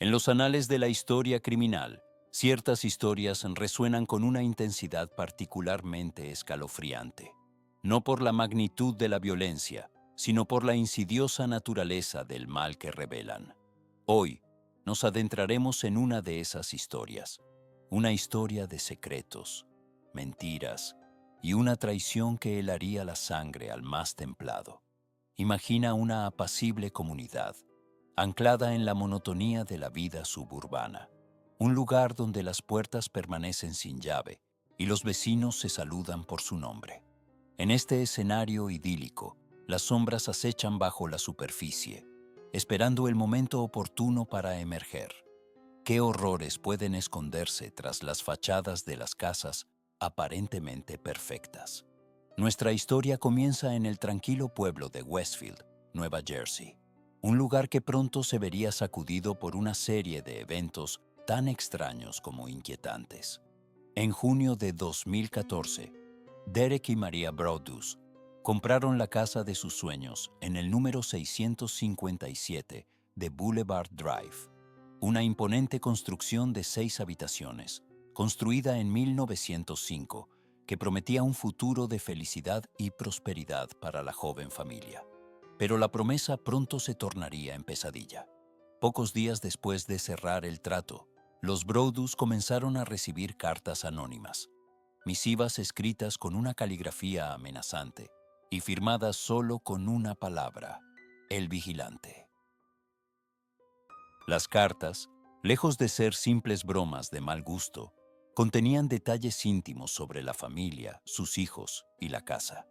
En los anales de la historia criminal, ciertas historias resuenan con una intensidad particularmente escalofriante, no por la magnitud de la violencia, sino por la insidiosa naturaleza del mal que revelan. Hoy, nos adentraremos en una de esas historias, una historia de secretos, mentiras y una traición que helaría la sangre al más templado. Imagina una apacible comunidad, anclada en la monotonía de la vida suburbana, un lugar donde las puertas permanecen sin llave y los vecinos se saludan por su nombre. En este escenario idílico, las sombras acechan bajo la superficie, esperando el momento oportuno para emerger. ¿Qué horrores pueden esconderse tras las fachadas de las casas aparentemente perfectas? Nuestra historia comienza en el tranquilo pueblo de Westfield, Nueva Jersey, un lugar que pronto se vería sacudido por una serie de eventos tan extraños como inquietantes. En junio de 2014, Derek y Maria Broadus compraron la casa de sus sueños en el número 657 de Boulevard Drive, una imponente construcción de 6 habitaciones, construida en 1905, que prometía un futuro de felicidad y prosperidad para la joven familia. Pero la promesa pronto se tornaría en pesadilla. Pocos días después de cerrar el trato, los Broadus comenzaron a recibir cartas anónimas, misivas escritas con una caligrafía amenazante y firmadas solo con una palabra: el vigilante. Las cartas, lejos de ser simples bromas de mal gusto, contenían detalles íntimos sobre la familia, sus hijos y la casa.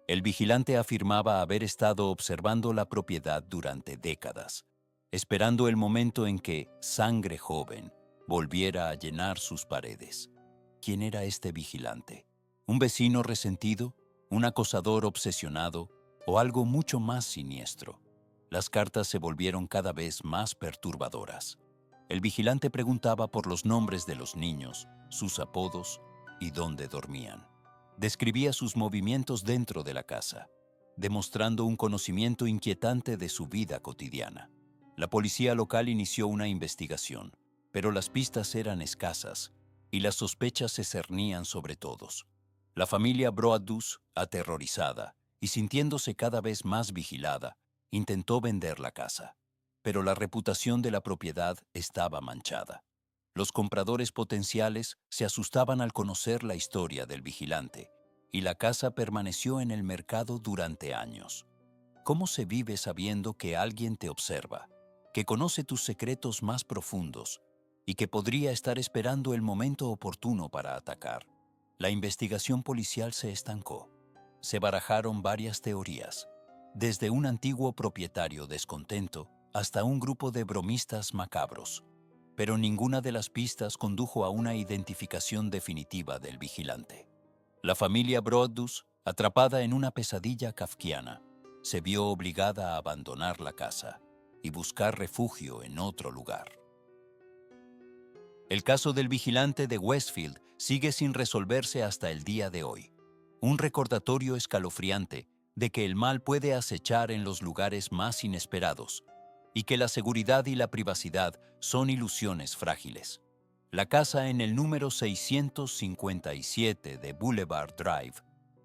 El vigilante afirmaba haber estado observando la propiedad durante décadas, esperando el momento en que sangre joven volviera a llenar sus paredes. ¿Quién era este vigilante? ¿Un vecino resentido? ¿Un acosador obsesionado? ¿O algo mucho más siniestro? Las cartas se volvieron cada vez más perturbadoras. El vigilante preguntaba por los nombres de los niños, sus apodos y dónde dormían. Describía sus movimientos dentro de la casa, demostrando un conocimiento inquietante de su vida cotidiana. La policía local inició una investigación, pero las pistas eran escasas y las sospechas se cernían sobre todos. La familia Broadus, aterrorizada y sintiéndose cada vez más vigilada, intentó vender la casa, pero la reputación de la propiedad estaba manchada. Los compradores potenciales se asustaban al conocer la historia del vigilante, y la casa permaneció en el mercado durante años. ¿Cómo se vive sabiendo que alguien te observa, que conoce tus secretos más profundos y que podría estar esperando el momento oportuno para atacar? La investigación policial se estancó. Se barajaron varias teorías, desde un antiguo propietario descontento hasta un grupo de bromistas macabros, pero ninguna de las pistas condujo a una identificación definitiva del vigilante. La familia Broadus, atrapada en una pesadilla kafkiana, se vio obligada a abandonar la casa y buscar refugio en otro lugar. El caso del vigilante de Westfield sigue sin resolverse hasta el día de hoy. Un recordatorio escalofriante de que el mal puede acechar en los lugares más inesperados y que la seguridad y la privacidad son ilusiones frágiles. La casa en el número 657 de Boulevard Drive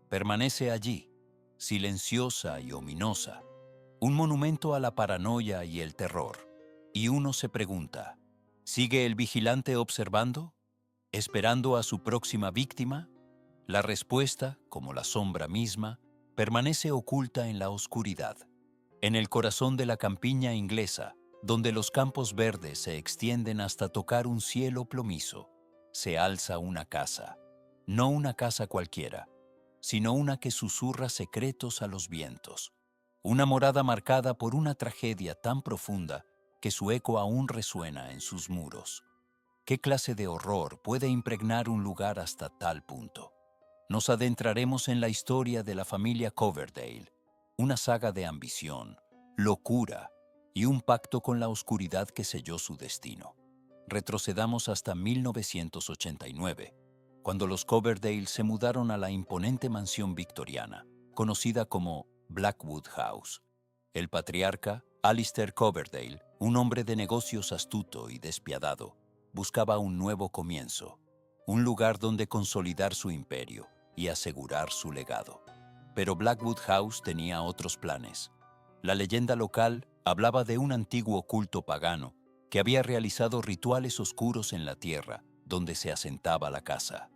permanece allí, silenciosa y ominosa, un monumento a la paranoia y el terror. Y uno se pregunta, ¿sigue el vigilante observando? ¿Esperando a su próxima víctima? La respuesta, como la sombra misma, permanece oculta en la oscuridad. En el corazón de la campiña inglesa, donde los campos verdes se extienden hasta tocar un cielo plomizo, se alza una casa. No una casa cualquiera, sino una que susurra secretos a los vientos. Una morada marcada por una tragedia tan profunda que su eco aún resuena en sus muros. ¿Qué clase de horror puede impregnar un lugar hasta tal punto? Nos adentraremos en la historia de la familia Coverdale, una saga de ambición, locura y un pacto con la oscuridad que selló su destino. Retrocedamos hasta 1989, cuando los Coverdale se mudaron a la imponente mansión victoriana, conocida como Blackwood House. El patriarca, Alistair Coverdale, un hombre de negocios astuto y despiadado, buscaba un nuevo comienzo, un lugar donde consolidar su imperio y asegurar su legado. Pero Blackwood House tenía otros planes. La leyenda local hablaba de un antiguo culto pagano que había realizado rituales oscuros en la tierra donde se asentaba la casa.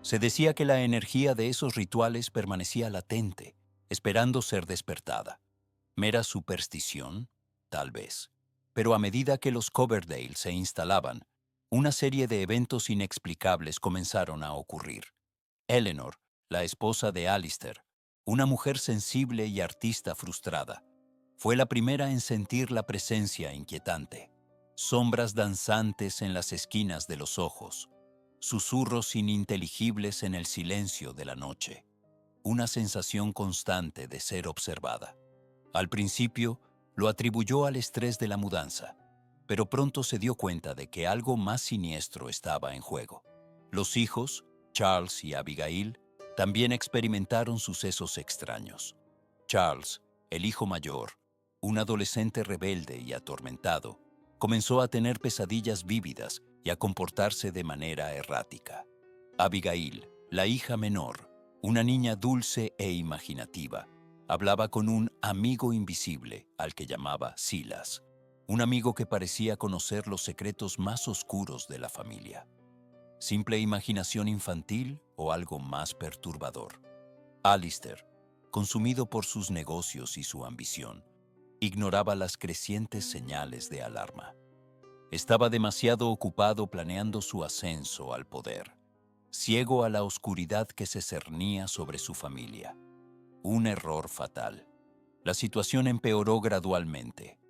Se decía que la energía de esos rituales permanecía latente, esperando ser despertada. ¿Mera superstición? Tal vez. Pero a medida que los Coverdale se instalaban, una serie de eventos inexplicables comenzaron a ocurrir. Eleanor, la esposa de Alistair, una mujer sensible y artista frustrada, fue la primera en sentir la presencia inquietante. Sombras danzantes en las esquinas de los ojos, susurros ininteligibles en el silencio de la noche, una sensación constante de ser observada. Al principio, lo atribuyó al estrés de la mudanza, pero pronto se dio cuenta de que algo más siniestro estaba en juego. Los hijos, Charles y Abigail, también experimentaron sucesos extraños. Charles, el hijo mayor, un adolescente rebelde y atormentado, comenzó a tener pesadillas vívidas y a comportarse de manera errática. Abigail, la hija menor, una niña dulce e imaginativa, hablaba con un amigo invisible al que llamaba Silas, un amigo que parecía conocer los secretos más oscuros de la familia. ¿Simple imaginación infantil o algo más perturbador? Alistair, consumido por sus negocios y su ambición, ignoraba las crecientes señales de alarma. Estaba demasiado ocupado planeando su ascenso al poder, ciego a la oscuridad que se cernía sobre su familia. Un error fatal. La situación empeoró gradualmente.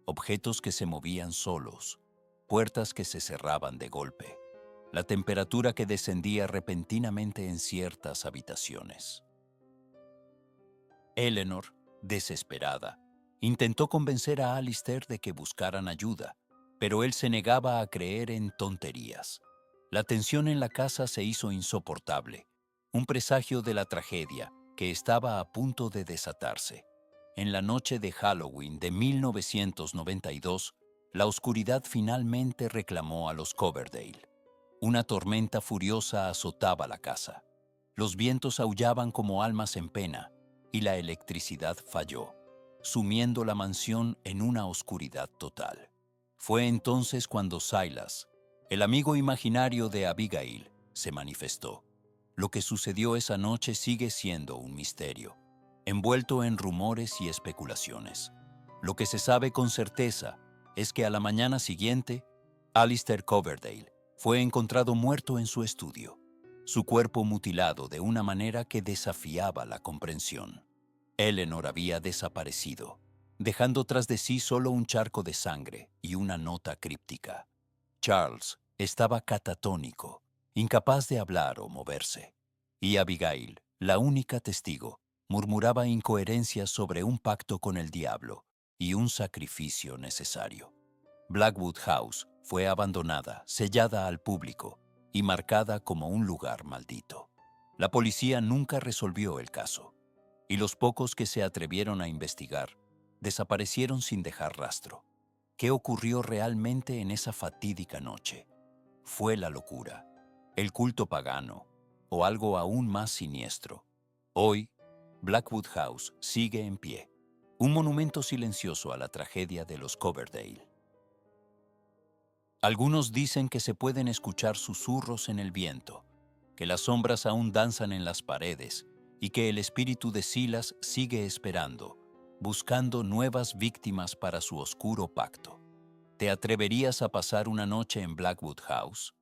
Objetos que se movían solos, puertas que se cerraban de golpe, la temperatura que descendía repentinamente en ciertas habitaciones. Eleanor, desesperada, intentó convencer a Alistair de que buscaran ayuda, pero él se negaba a creer en tonterías. La tensión en la casa se hizo insoportable, un presagio de la tragedia que estaba a punto de desatarse. En la noche de Halloween de 1992, la oscuridad finalmente reclamó a los Coverdale. Una tormenta furiosa azotaba la casa. Los vientos aullaban como almas en pena y la electricidad falló, sumiendo la mansión en una oscuridad total. Fue entonces cuando Silas, el amigo imaginario de Abigail, se manifestó. Lo que sucedió esa noche sigue siendo un misterio, envuelto en rumores y especulaciones. Lo que se sabe con certeza es que a la mañana siguiente, Alistair Coverdale fue encontrado muerto en su estudio, su cuerpo mutilado de una manera que desafiaba la comprensión. Eleanor había desaparecido, dejando tras de sí solo un charco de sangre y una nota críptica. Charles estaba catatónico, incapaz de hablar o moverse. Y Abigail, la única testigo, murmuraba incoherencias sobre un pacto con el diablo y un sacrificio necesario. Blackwood House fue abandonada, sellada al público y marcada como un lugar maldito. La policía nunca resolvió el caso, y los pocos que se atrevieron a investigar desaparecieron sin dejar rastro. ¿Qué ocurrió realmente en esa fatídica noche? ¿Fue la locura, el culto pagano o algo aún más siniestro? Hoy, Blackwood House sigue en pie, un monumento silencioso a la tragedia de los Coverdale. Algunos dicen que se pueden escuchar susurros en el viento, que las sombras aún danzan en las paredes y que el espíritu de Silas sigue esperando, buscando nuevas víctimas para su oscuro pacto. ¿Te atreverías a pasar una noche en Blackwood House?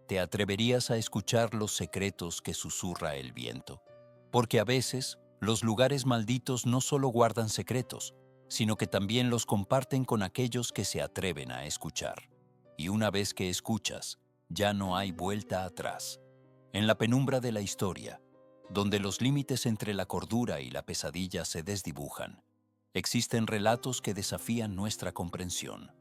¿Te atreverías a escuchar los secretos que susurra el viento? Porque a veces, los lugares malditos no solo guardan secretos, sino que también los comparten con aquellos que se atreven a escuchar. Y una vez que escuchas, ya no hay vuelta atrás. En la penumbra de la historia, donde los límites entre la cordura y la pesadilla se desdibujan, existen relatos que desafían nuestra comprensión.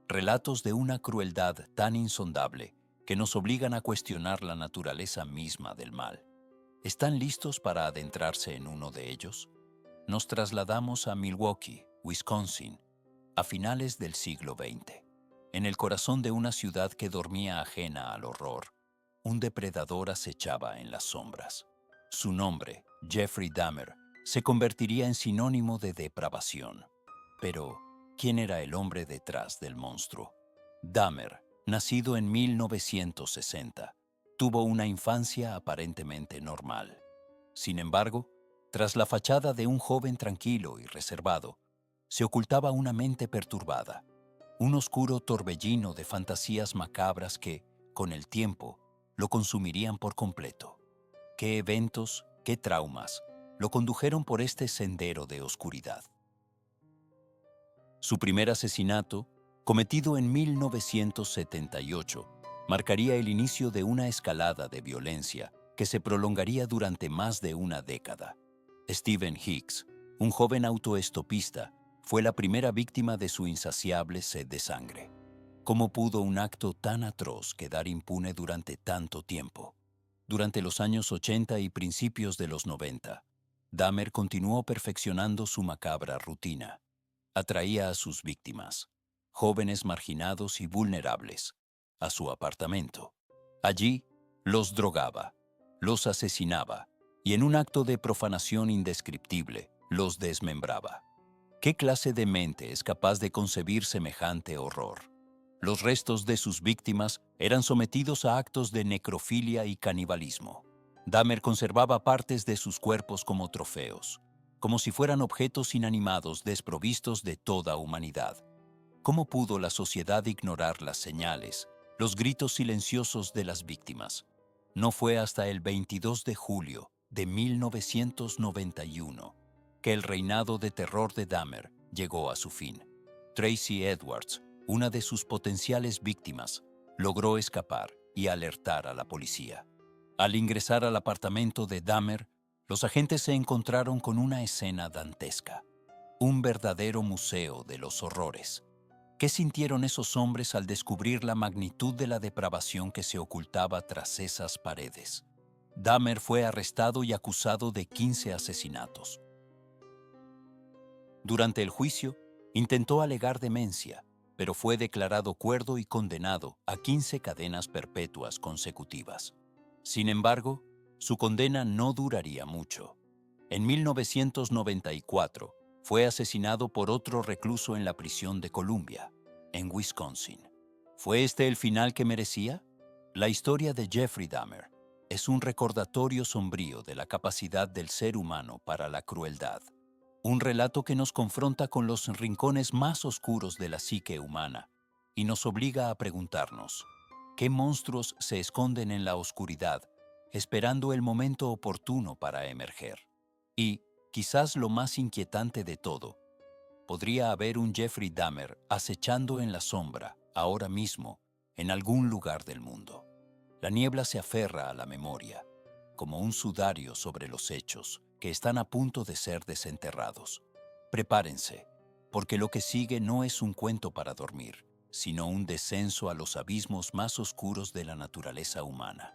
Relatos de una crueldad tan insondable que nos obligan a cuestionar la naturaleza misma del mal. ¿Están listos para adentrarse en uno de ellos? Nos trasladamos a Milwaukee, Wisconsin, a finales del siglo XX. En el corazón de una ciudad que dormía ajena al horror, un depredador acechaba en las sombras. Su nombre, Jeffrey Dahmer, se convertiría en sinónimo de depravación. Pero, ¿quién era el hombre detrás del monstruo? Dahmer, nacido en 1960, tuvo una infancia aparentemente normal. Sin embargo, tras la fachada de un joven tranquilo y reservado, se ocultaba una mente perturbada, un oscuro torbellino de fantasías macabras que, con el tiempo, lo consumirían por completo. ¿Qué eventos, qué traumas lo condujeron por este sendero de oscuridad? Su primer asesinato, cometido en 1978, marcaría el inicio de una escalada de violencia que se prolongaría durante más de una década. Stephen Hicks, un joven autoestopista, fue la primera víctima de su insaciable sed de sangre. ¿Cómo pudo un acto tan atroz quedar impune durante tanto tiempo? Durante los años 80 y principios de los 90, Dahmer continuó perfeccionando su macabra rutina. Atraía a sus víctimas, jóvenes marginados y vulnerables, a su apartamento. Allí los drogaba, los asesinaba y en un acto de profanación indescriptible los desmembraba. ¿Qué clase de mente es capaz de concebir semejante horror? Los restos de sus víctimas eran sometidos a actos de necrofilia y canibalismo. Dahmer conservaba partes de sus cuerpos como trofeos, como si fueran objetos inanimados desprovistos de toda humanidad. ¿Cómo pudo la sociedad ignorar las señales, los gritos silenciosos de las víctimas? No fue hasta el 22 de julio de 1991 que el reinado de terror de Dahmer llegó a su fin. Tracy Edwards, una de sus potenciales víctimas, logró escapar y alertar a la policía. Al ingresar al apartamento de Dahmer, los agentes se encontraron con una escena dantesca, un verdadero museo de los horrores. ¿Qué sintieron esos hombres al descubrir la magnitud de la depravación que se ocultaba tras esas paredes? Dahmer fue arrestado y acusado de 15 asesinatos. Durante el juicio, intentó alegar demencia, pero fue declarado cuerdo y condenado a 15 cadenas perpetuas consecutivas. Sin embargo, su condena no duraría mucho. En 1994, fue asesinado por otro recluso en la prisión de Columbia, en Wisconsin. ¿Fue este el final que merecía? La historia de Jeffrey Dahmer es un recordatorio sombrío de la capacidad del ser humano para la crueldad. Un relato que nos confronta con los rincones más oscuros de la psique humana y nos obliga a preguntarnos, ¿qué monstruos se esconden en la oscuridad, esperando el momento oportuno para emerger? Y, quizás lo más inquietante de todo, podría haber un Jeffrey Dahmer acechando en la sombra, ahora mismo, en algún lugar del mundo. La niebla se aferra a la memoria, como un sudario sobre los hechos que están a punto de ser desenterrados. Prepárense, porque lo que sigue no es un cuento para dormir, sino un descenso a los abismos más oscuros de la naturaleza humana.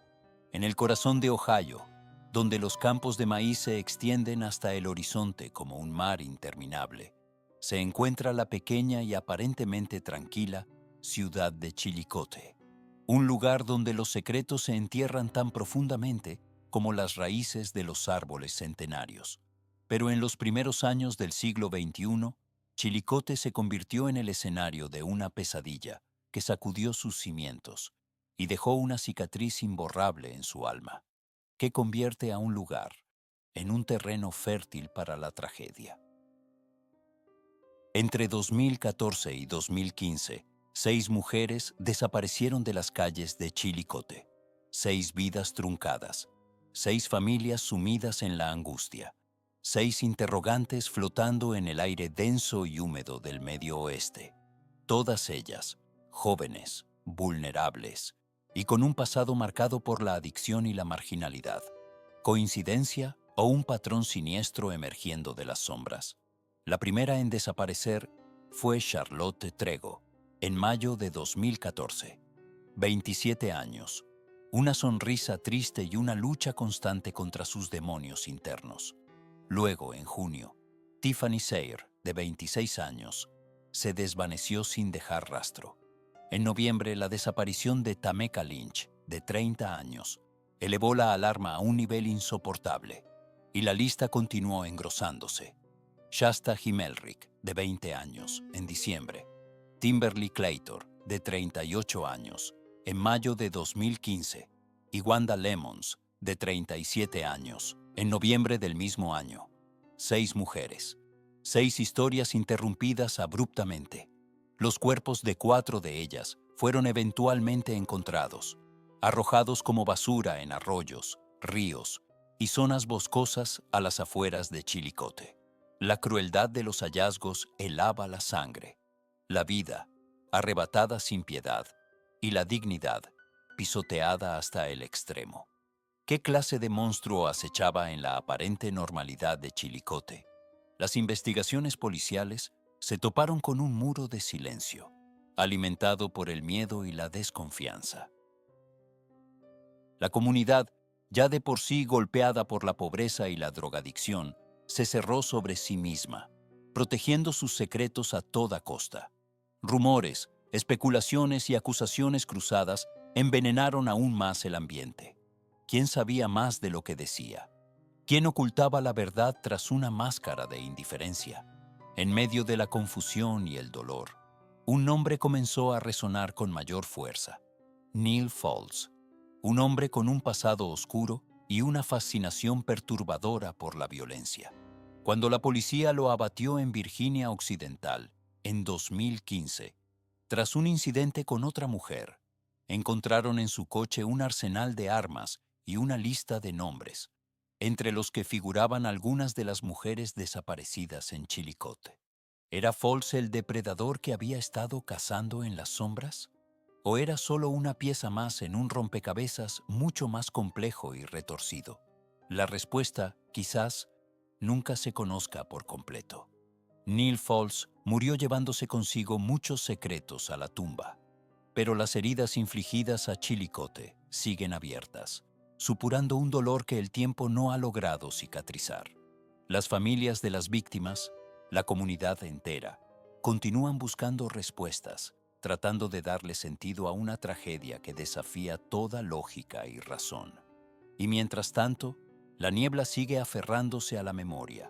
En el corazón de Ohio, donde los campos de maíz se extienden hasta el horizonte como un mar interminable, se encuentra la pequeña y aparentemente tranquila ciudad de Chillicothe, un lugar donde los secretos se entierran tan profundamente como las raíces de los árboles centenarios. Pero en los primeros años del siglo XXI, Chillicothe se convirtió en el escenario de una pesadilla que sacudió sus cimientos y dejó una cicatriz imborrable en su alma, que convierte a un lugar en un terreno fértil para la tragedia. Entre 2014 y 2015, 6 mujeres desaparecieron de las calles de Chillicothe, 6 vidas truncadas, 6 familias sumidas en la angustia, 6 interrogantes flotando en el aire denso y húmedo del Medio Oeste. Todas ellas, jóvenes, vulnerables, y con un pasado marcado por la adicción y la marginalidad. ¿Coincidencia o un patrón siniestro emergiendo de las sombras? La primera en desaparecer fue Charlotte Trego, en mayo de 2014. 27 años, una sonrisa triste y una lucha constante contra sus demonios internos. Luego, en junio, Tiffany Sayre, de 26 años, se desvaneció sin dejar rastro. En noviembre, la desaparición de Tameka Lynch, de 30 años, elevó la alarma a un nivel insoportable, y la lista continuó engrosándose. Shasta Himelrick, de 20 años, en diciembre. Timberly Claytor, de 38 años, en mayo de 2015. Y Wanda Lemons, de 37 años, en noviembre del mismo año. 6 mujeres. 6 historias interrumpidas abruptamente. Los cuerpos de 4 de ellas fueron eventualmente encontrados, arrojados como basura en arroyos, ríos y zonas boscosas a las afueras de Chillicothe. La crueldad de los hallazgos helaba la sangre, la vida, arrebatada sin piedad, y la dignidad, pisoteada hasta el extremo. ¿Qué clase de monstruo acechaba en la aparente normalidad de Chillicothe? Las investigaciones policiales se toparon con un muro de silencio, alimentado por el miedo y la desconfianza. La comunidad, ya de por sí golpeada por la pobreza y la drogadicción, se cerró sobre sí misma, protegiendo sus secretos a toda costa. Rumores, especulaciones y acusaciones cruzadas envenenaron aún más el ambiente. ¿Quién sabía más de lo que decía? ¿Quién ocultaba la verdad tras una máscara de indiferencia? En medio de la confusión y el dolor, un nombre comenzó a resonar con mayor fuerza: Neil Foulds, un hombre con un pasado oscuro y una fascinación perturbadora por la violencia. Cuando la policía lo abatió en Virginia Occidental, en 2015, tras un incidente con otra mujer, encontraron en su coche un arsenal de armas y una lista de nombres, entre los que figuraban algunas de las mujeres desaparecidas en Chillicothe. ¿Era Foulds el depredador que había estado cazando en las sombras? ¿O era solo una pieza más en un rompecabezas mucho más complejo y retorcido? La respuesta, quizás, nunca se conozca por completo. Neil Foulds murió llevándose consigo muchos secretos a la tumba, pero las heridas infligidas a Chillicothe siguen abiertas, supurando un dolor que el tiempo no ha logrado cicatrizar. Las familias de las víctimas, la comunidad entera, continúan buscando respuestas, tratando de darle sentido a una tragedia que desafía toda lógica y razón. Y mientras tanto, la niebla sigue aferrándose a la memoria,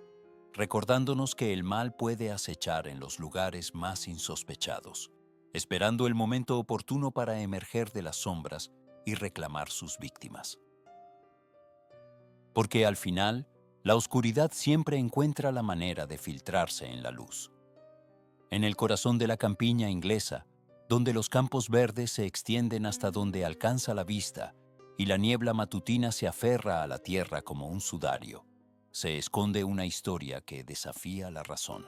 recordándonos que el mal puede acechar en los lugares más insospechados, esperando el momento oportuno para emerger de las sombras y reclamar sus víctimas. Porque al final, la oscuridad siempre encuentra la manera de filtrarse en la luz. En el corazón de la campiña inglesa, donde los campos verdes se extienden hasta donde alcanza la vista y la niebla matutina se aferra a la tierra como un sudario, se esconde una historia que desafía la razón.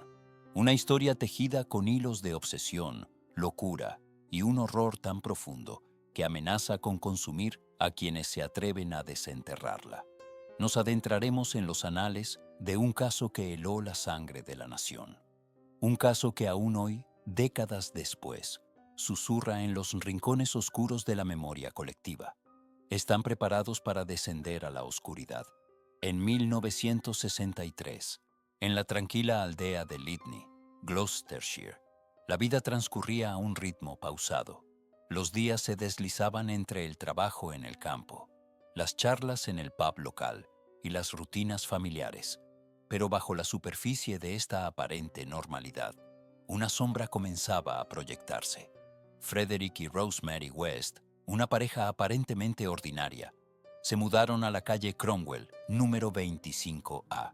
Una historia tejida con hilos de obsesión, locura y un horror tan profundo que amenaza con consumir a quienes se atreven a desenterrarla. Nos adentraremos en los anales de un caso que heló la sangre de la nación. Un caso que aún hoy, décadas después, susurra en los rincones oscuros de la memoria colectiva. Están preparados para descender a la oscuridad. En 1963, en la tranquila aldea de Lydney, Gloucestershire, la vida transcurría a un ritmo pausado. Los días se deslizaban entre el trabajo en el campo, las charlas en el pub local y las rutinas familiares. Pero bajo la superficie de esta aparente normalidad, una sombra comenzaba a proyectarse. Frederick y Rosemary West, una pareja aparentemente ordinaria, se mudaron a la calle Cromwell, número 25A.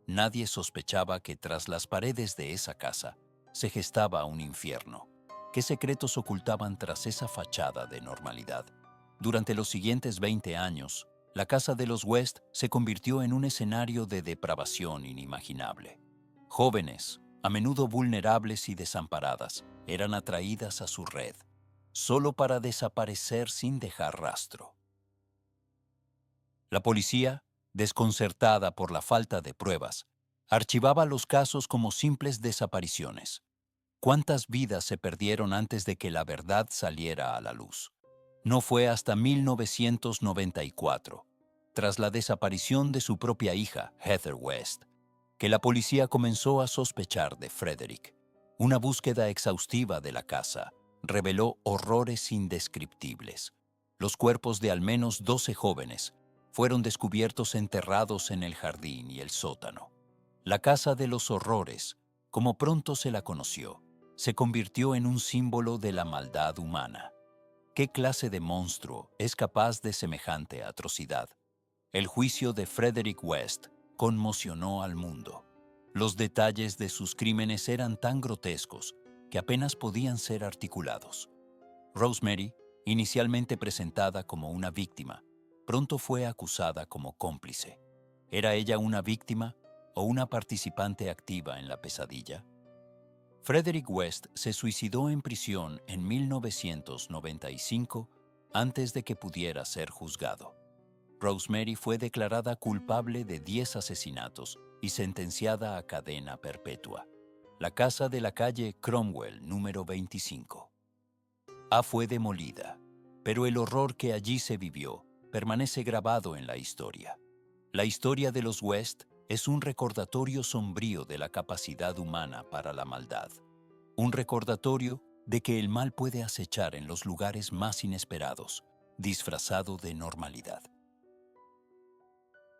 Nadie sospechaba que tras las paredes de esa casa se gestaba un infierno. ¿Qué secretos ocultaban tras esa fachada de normalidad? Durante los siguientes 20 años, la casa de los West se convirtió en un escenario de depravación inimaginable. Jóvenes, a menudo vulnerables y desamparadas, eran atraídas a su red, solo para desaparecer sin dejar rastro. La policía, desconcertada por la falta de pruebas, archivaba los casos como simples desapariciones. ¿Cuántas vidas se perdieron antes de que la verdad saliera a la luz? No fue hasta 1994, tras la desaparición de su propia hija, Heather West, que la policía comenzó a sospechar de Frederick. Una búsqueda exhaustiva de la casa reveló horrores indescriptibles. Los cuerpos de al menos 12 jóvenes fueron descubiertos enterrados en el jardín y el sótano. La Casa de los Horrores, como pronto se la conoció, se convirtió en un símbolo de la maldad humana. ¿Qué clase de monstruo es capaz de semejante atrocidad? El juicio de Frederick West conmocionó al mundo. Los detalles de sus crímenes eran tan grotescos que apenas podían ser articulados. Rosemary, inicialmente presentada como una víctima, pronto fue acusada como cómplice. ¿Era ella una víctima o una participante activa en la pesadilla? Frederick West se suicidó en prisión en 1995 antes de que pudiera ser juzgado. Rosemary fue declarada culpable de 10 asesinatos y sentenciada a cadena perpetua. La casa de la calle Cromwell, número 25. Fue demolida, pero el horror que allí se vivió permanece grabado en la historia. La historia de los West es un recordatorio sombrío de la capacidad humana para la maldad. Un recordatorio de que el mal puede acechar en los lugares más inesperados, disfrazado de normalidad.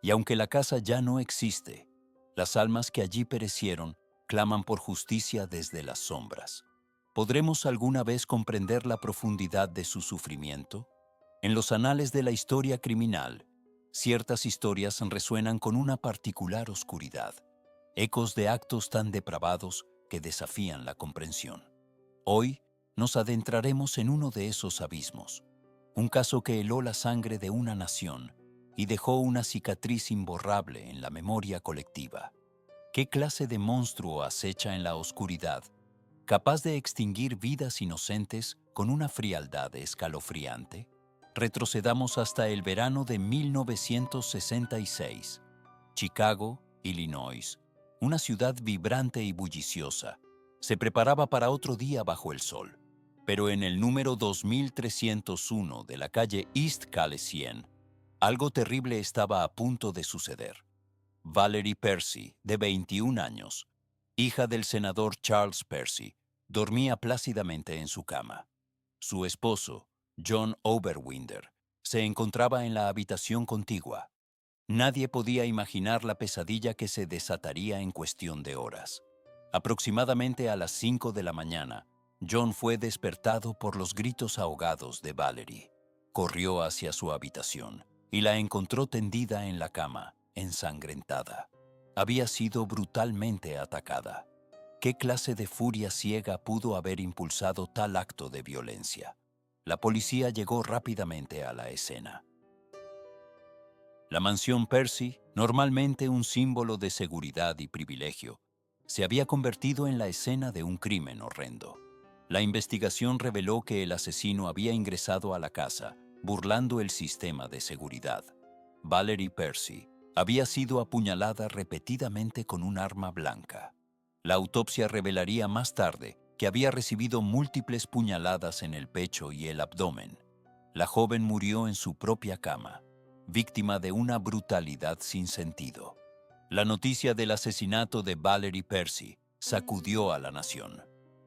Y aunque la casa ya no existe, las almas que allí perecieron claman por justicia desde las sombras. ¿Podremos alguna vez comprender la profundidad de su sufrimiento? En los anales de la historia criminal, ciertas historias resuenan con una particular oscuridad, ecos de actos tan depravados que desafían la comprensión. Hoy nos adentraremos en uno de esos abismos, un caso que heló la sangre de una nación y dejó una cicatriz imborrable en la memoria colectiva. ¿Qué clase de monstruo acecha en la oscuridad, capaz de extinguir vidas inocentes con una frialdad escalofriante? Retrocedamos hasta el verano de 1966. Chicago, Illinois, una ciudad vibrante y bulliciosa, se preparaba para otro día bajo el sol. Pero en el número 2301 de la calle East Calais, algo terrible estaba a punto de suceder. Valerie Percy, de 21 años, hija del senador Charles Percy, dormía plácidamente en su cama. Su esposo, John Overwinder, se encontraba en la habitación contigua. Nadie podía imaginar la pesadilla que se desataría en cuestión de horas. Aproximadamente a las 5 de la mañana, John fue despertado por los gritos ahogados de Valerie. Corrió hacia su habitación y la encontró tendida en la cama, ensangrentada. Había sido brutalmente atacada. ¿Qué clase de furia ciega pudo haber impulsado tal acto de violencia? La policía llegó rápidamente a la escena. La mansión Percy, normalmente un símbolo de seguridad y privilegio, se había convertido en la escena de un crimen horrendo. La investigación reveló que el asesino había ingresado a la casa, burlando el sistema de seguridad. Valerie Percy había sido apuñalada repetidamente con un arma blanca. La autopsia revelaría más tarde que había recibido múltiples puñaladas en el pecho y el abdomen. La joven murió en su propia cama, víctima de una brutalidad sin sentido. La noticia del asesinato de Valerie Percy sacudió a la nación.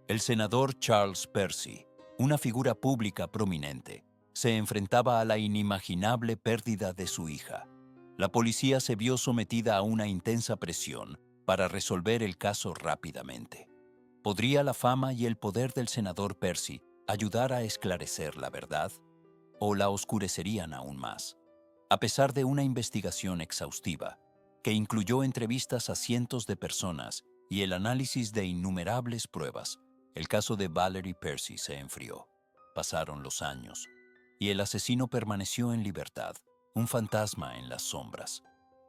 El senador Charles Percy, una figura pública prominente, se enfrentaba a la inimaginable pérdida de su hija. La policía se vio sometida a una intensa presión para resolver el caso rápidamente. ¿Podría la fama y el poder del senador Percy ayudar a esclarecer la verdad? ¿O la oscurecerían aún más? A pesar de una investigación exhaustiva, que incluyó entrevistas a cientos de personas y el análisis de innumerables pruebas, el caso de Valerie Percy se enfrió. Pasaron los años, y el asesino permaneció en libertad, un fantasma en las sombras.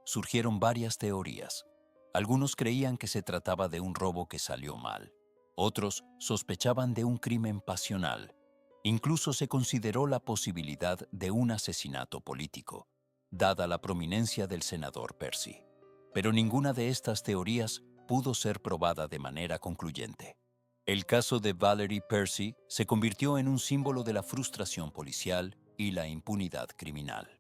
Surgieron varias teorías. Algunos creían que se trataba de un robo que salió mal. Otros sospechaban de un crimen pasional. Incluso se consideró la posibilidad de un asesinato político, dada la prominencia del senador Percy. Pero ninguna de estas teorías pudo ser probada de manera concluyente. El caso de Valerie Percy se convirtió en un símbolo de la frustración policial y la impunidad criminal.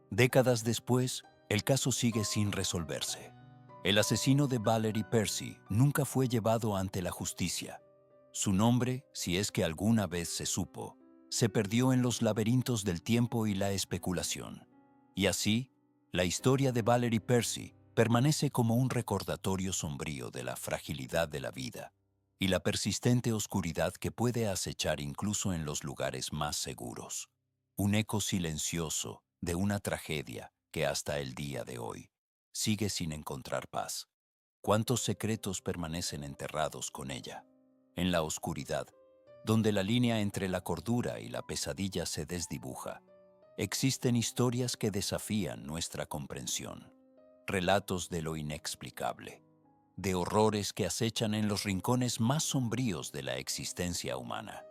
Décadas después, El caso sigue sin resolverse. El asesino de Valerie Percy nunca fue llevado ante la justicia. Su nombre, si es que alguna vez se supo, se perdió en los laberintos del tiempo y la especulación. Y así, la historia de Valerie Percy permanece como un recordatorio sombrío de la fragilidad de la vida y la persistente oscuridad que puede acechar incluso en los lugares más seguros. Un eco silencioso de una tragedia que hasta el día de hoy sigue sin encontrar paz. ¿Cuántos secretos permanecen enterrados con ella? En la oscuridad, donde la línea entre la cordura y la pesadilla se desdibuja, existen historias que desafían nuestra comprensión, relatos de lo inexplicable, de horrores que acechan en los rincones más sombríos de la existencia humana.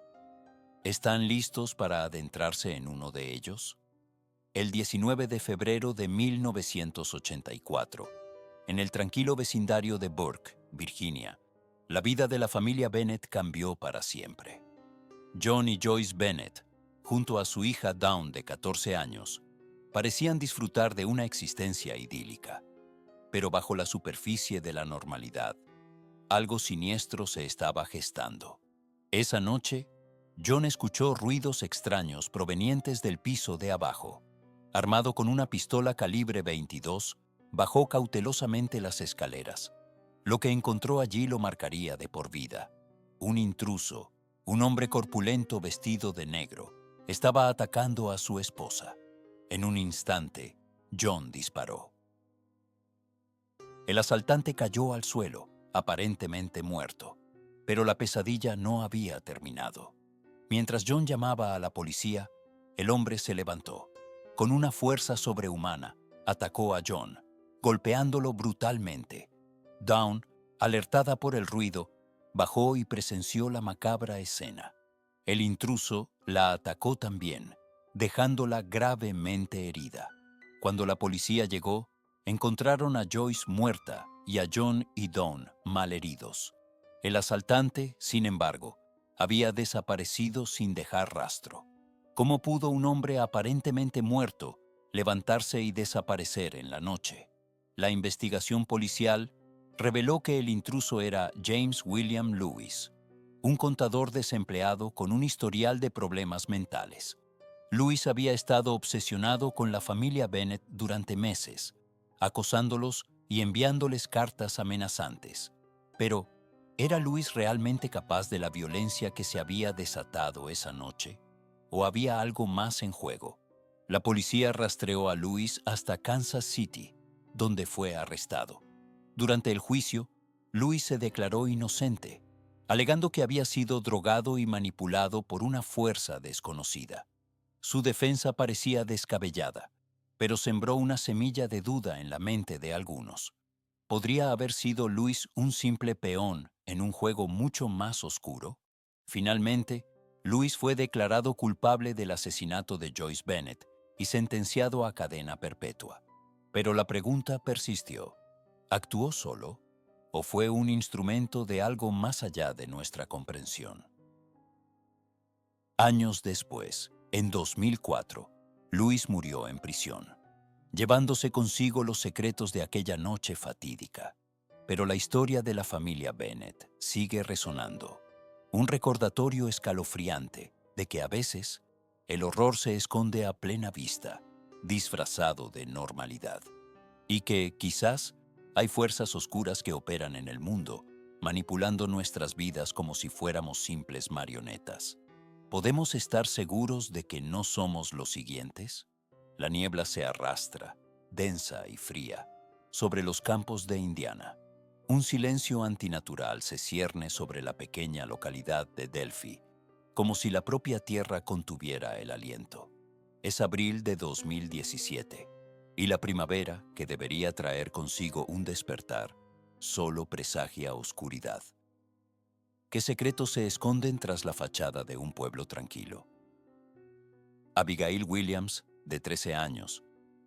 ¿Están listos para adentrarse en uno de ellos? El 19 de febrero de 1984, en el tranquilo vecindario de Burke, Virginia, la vida de la familia Bennett cambió para siempre. John y Joyce Bennett, junto a su hija Dawn de 14 años, parecían disfrutar de una existencia idílica. Pero bajo la superficie de la normalidad, algo siniestro se estaba gestando. Esa noche, John escuchó ruidos extraños provenientes del piso de abajo. Armado con una pistola calibre 22, bajó cautelosamente las escaleras. Lo que encontró allí lo marcaría de por vida. Un intruso, un hombre corpulento vestido de negro, estaba atacando a su esposa. En un instante, John disparó. El asaltante cayó al suelo, aparentemente muerto, pero la pesadilla no había terminado. Mientras John llamaba a la policía, el hombre se levantó. Con una fuerza sobrehumana, atacó a John, golpeándolo brutalmente. Dawn, alertada por el ruido, bajó y presenció la macabra escena. El intruso la atacó también, dejándola gravemente herida. Cuando la policía llegó, encontraron a Joyce muerta y a John y Dawn malheridos. El asaltante, sin embargo, había desaparecido sin dejar rastro. ¿Cómo pudo un hombre aparentemente muerto levantarse y desaparecer en la noche? La investigación policial reveló que el intruso era James William Lewis, un contador desempleado con un historial de problemas mentales. Lewis había estado obsesionado con la familia Bennett durante meses, acosándolos y enviándoles cartas amenazantes. Pero, ¿era Lewis realmente capaz de la violencia que se había desatado esa noche? ¿O había algo más en juego? La policía rastreó a Lewis hasta Kansas City, donde fue arrestado. Durante el juicio, Lewis se declaró inocente, alegando que había sido drogado y manipulado por una fuerza desconocida. Su defensa parecía descabellada, pero sembró una semilla de duda en la mente de algunos. ¿Podría haber sido Lewis un simple peón en un juego mucho más oscuro? Finalmente, Lewis fue declarado culpable del asesinato de Joyce Bennett y sentenciado a cadena perpetua. Pero la pregunta persistió. ¿Actuó solo o fue un instrumento de algo más allá de nuestra comprensión? Años después, en 2004, Lewis murió en prisión, llevándose consigo los secretos de aquella noche fatídica. Pero la historia de la familia Bennett sigue resonando, un recordatorio escalofriante de que a veces el horror se esconde a plena vista, disfrazado de normalidad, y que, quizás, hay fuerzas oscuras que operan en el mundo, manipulando nuestras vidas como si fuéramos simples marionetas. ¿Podemos estar seguros de que no somos los siguientes? La niebla se arrastra, densa y fría, sobre los campos de Indiana. Un silencio antinatural se cierne sobre la pequeña localidad de Delphi, como si la propia tierra contuviera el aliento. Es abril de 2017, y la primavera, que debería traer consigo un despertar, solo presagia oscuridad. ¿Qué secretos se esconden tras la fachada de un pueblo tranquilo? Abigail Williams, de 13 años,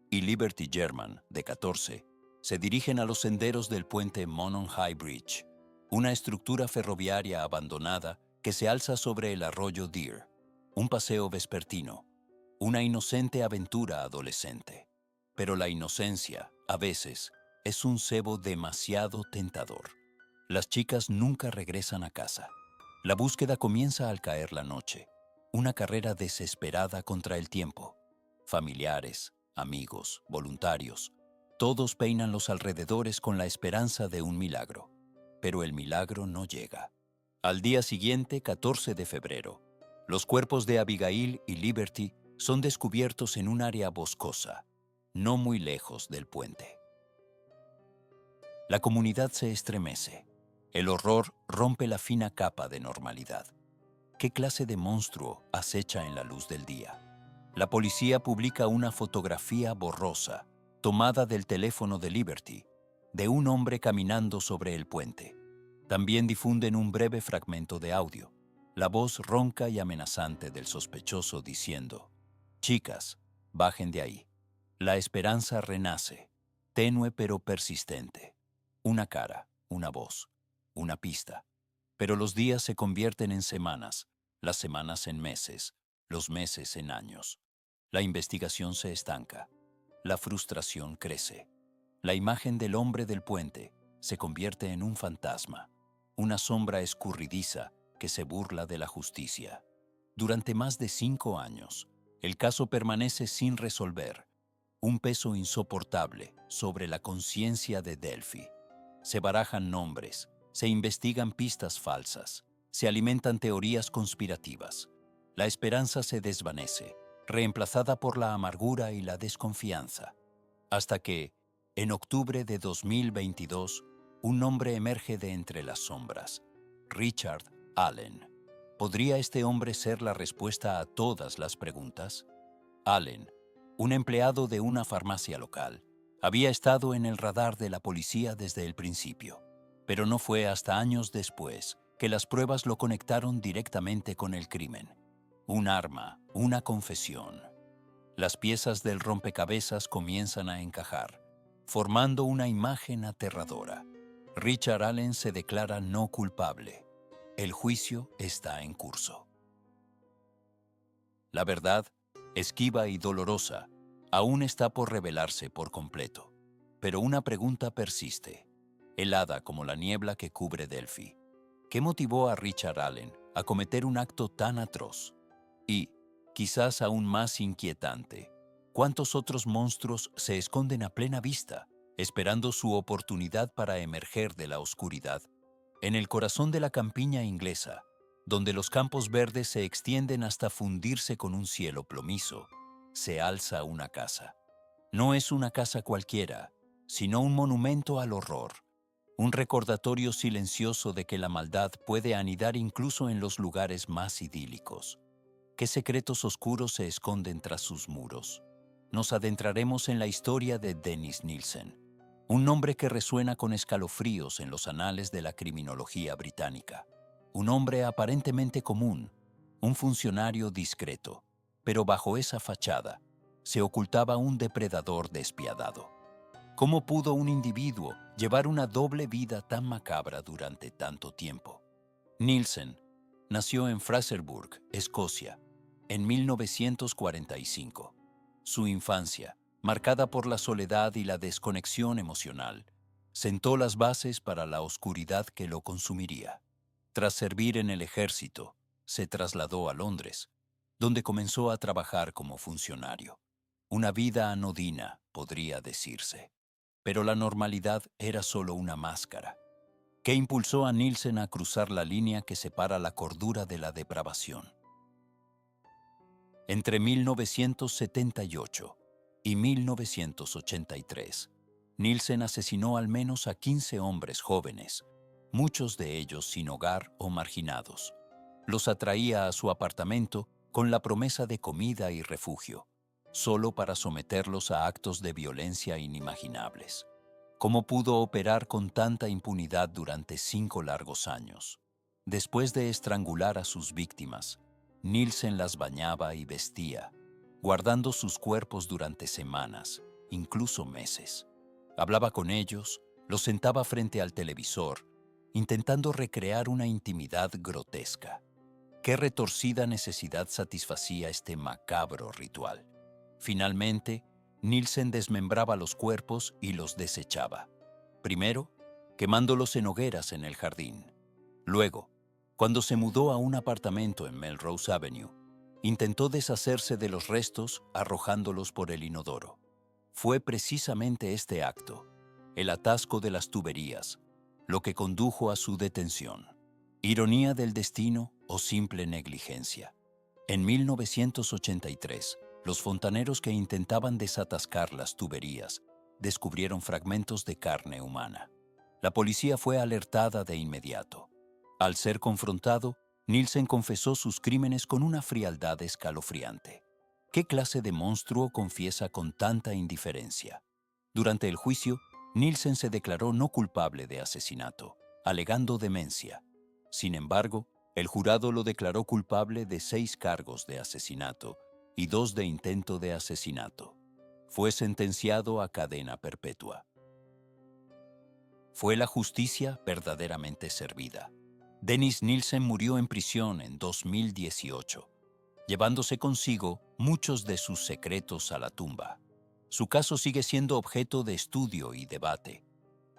y Liberty German, de 14, se dirigen a los senderos del puente Monon High Bridge, una estructura ferroviaria abandonada que se alza sobre el arroyo Deer, un paseo vespertino, una inocente aventura adolescente. Pero la inocencia, a veces, es un cebo demasiado tentador. Las chicas nunca regresan a casa. La búsqueda comienza al caer la noche, una carrera desesperada contra el tiempo. Familiares, amigos, voluntarios, todos peinan los alrededores con la esperanza de un milagro. Pero el milagro no llega. Al día siguiente, 14 de febrero, los cuerpos de Abigail y Liberty son descubiertos en un área boscosa, no muy lejos del puente. La comunidad se estremece. El horror rompe la fina capa de normalidad. ¿Qué clase de monstruo acecha en la luz del día? La policía publica una fotografía borrosa, tomada del teléfono de Liberty, de un hombre caminando sobre el puente. También difunden un breve fragmento de audio, la voz ronca y amenazante del sospechoso diciendo: «Chicas, bajen de ahí». La esperanza renace, tenue pero persistente. Una cara, una voz, una pista. Pero los días se convierten en semanas, las semanas en meses, los meses en años. La investigación se estanca. La frustración crece. La imagen del hombre del puente se convierte en un fantasma, una sombra escurridiza que se burla de la justicia. Durante más de 5 años, el caso permanece sin resolver, un peso insoportable sobre la conciencia de Delphi. Se barajan nombres, se investigan pistas falsas, se alimentan teorías conspirativas. La esperanza se desvanece, reemplazada por la amargura y la desconfianza, hasta que, en octubre de 2022, un nombre emerge de entre las sombras: Richard Allen. ¿Podría este hombre ser la respuesta a todas las preguntas? Allen, un empleado de una farmacia local, había estado en el radar de la policía desde el principio, pero no fue hasta años después que las pruebas lo conectaron directamente con el crimen. Un arma, una confesión. Las piezas del rompecabezas comienzan a encajar, formando una imagen aterradora. Richard Allen se declara no culpable. El juicio está en curso. La verdad, esquiva y dolorosa, aún está por revelarse por completo. Pero una pregunta persiste, helada como la niebla que cubre Delphi. ¿Qué motivó a Richard Allen a cometer un acto tan atroz? Y, quizás aún más inquietante, ¿cuántos otros monstruos se esconden a plena vista, esperando su oportunidad para emerger de la oscuridad? En el corazón de la campiña inglesa, donde los campos verdes se extienden hasta fundirse con un cielo plomizo, se alza una casa. No es una casa cualquiera, sino un monumento al horror, un recordatorio silencioso de que la maldad puede anidar incluso en los lugares más idílicos. ¿Qué secretos oscuros se esconden tras sus muros? Nos adentraremos en la historia de Dennis Nielsen, un nombre que resuena con escalofríos en los anales de la criminología británica. Un hombre aparentemente común, un funcionario discreto, pero bajo esa fachada se ocultaba un depredador despiadado. ¿Cómo pudo un individuo llevar una doble vida tan macabra durante tanto tiempo? Nielsen nació en Fraserburgh, Escocia, en 1945. Su infancia, marcada por la soledad y la desconexión emocional, sentó las bases para la oscuridad que lo consumiría. Tras servir en el ejército, se trasladó a Londres, donde comenzó a trabajar como funcionario. Una vida anodina, podría decirse. Pero la normalidad era solo una máscara. ¿Qué impulsó a Nielsen a cruzar la línea que separa la cordura de la depravación? Entre 1978 y 1983, Nielsen asesinó al menos a 15 hombres jóvenes, muchos de ellos sin hogar o marginados. Los atraía a su apartamento con la promesa de comida y refugio, solo para someterlos a actos de violencia inimaginables. ¿Cómo pudo operar con tanta impunidad durante 5 largos años? Después de estrangular a sus víctimas, Nielsen las bañaba y vestía, guardando sus cuerpos durante semanas, incluso meses. Hablaba con ellos, los sentaba frente al televisor, intentando recrear una intimidad grotesca. ¿Qué retorcida necesidad satisfacía este macabro ritual? Finalmente, Nielsen desmembraba los cuerpos y los desechaba. Primero, quemándolos en hogueras en el jardín. Luego, cuando se mudó a un apartamento en Melrose Avenue, intentó deshacerse de los restos arrojándolos por el inodoro. Fue precisamente este acto, el atasco de las tuberías, lo que condujo a su detención. ¿Ironía del destino o simple negligencia? En 1983, los fontaneros que intentaban desatascar las tuberías descubrieron fragmentos de carne humana. La policía fue alertada de inmediato. Al ser confrontado, Nielsen confesó sus crímenes con una frialdad escalofriante. ¿Qué clase de monstruo confiesa con tanta indiferencia? Durante el juicio, Nielsen se declaró no culpable de asesinato, alegando demencia. Sin embargo, el jurado lo declaró culpable de 6 cargos de asesinato y 2 de intento de asesinato. Fue sentenciado a cadena perpetua. Fue la justicia verdaderamente servida. Dennis Nielsen murió en prisión en 2018, llevándose consigo muchos de sus secretos a la tumba. Su caso sigue siendo objeto de estudio y debate,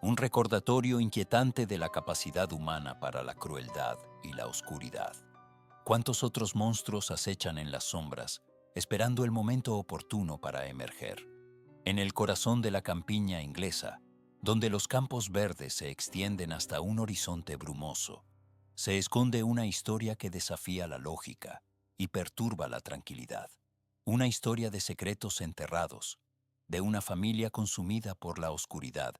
un recordatorio inquietante de la capacidad humana para la crueldad y la oscuridad. ¿Cuántos otros monstruos acechan en las sombras, esperando el momento oportuno para emerger? En el corazón de la campiña inglesa, donde los campos verdes se extienden hasta un horizonte brumoso, se esconde una historia que desafía la lógica y perturba la tranquilidad. Una historia de secretos enterrados, de una familia consumida por la oscuridad